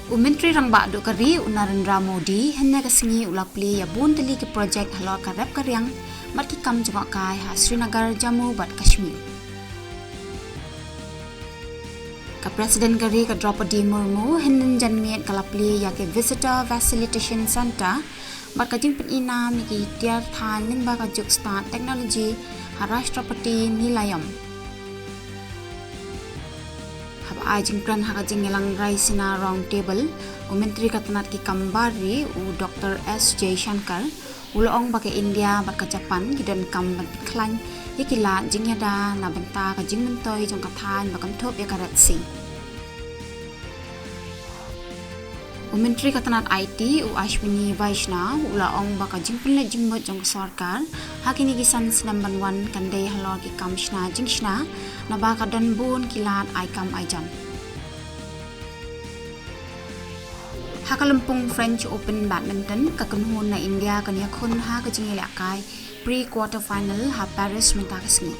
Menteri Rangba do kari Narendra Modi hanya kesengi ulapli ya bun teli ke projek halal karep karyang mat ki kam jengok kai ha Srinagar Jammu bat Kashmir. Ka Presiden kari ka Draupadi Murmu henen janmiat kalapli ya ke Visitor Facilitation Center bat ka jing penina mi ki tiar than nin ba ka juk start teknologi ha Rashtrapati Nilayam. Ajing pran hakajing ngelang rai sina round table Menteri Katanat ki Kambari Dr. S. J. Shankar uloong bake India bat ka Japan gidan kam bat klan yikila jing yada na benta ka jing mentoy jong kathan bakam thop ya karat si Menteri Katanat IT Ashwini Vaishnaw uloong baka jing penle jimbot jong sarkar hakini kisan senamban wan kandai halor ki kamshna jingshna na baka dan bun kilat aikam aijan. Hakalampung French Open Badminton kakunhun na India kanya kun ha kajing ilakai pre-quarter final ha Paris mentakasngi.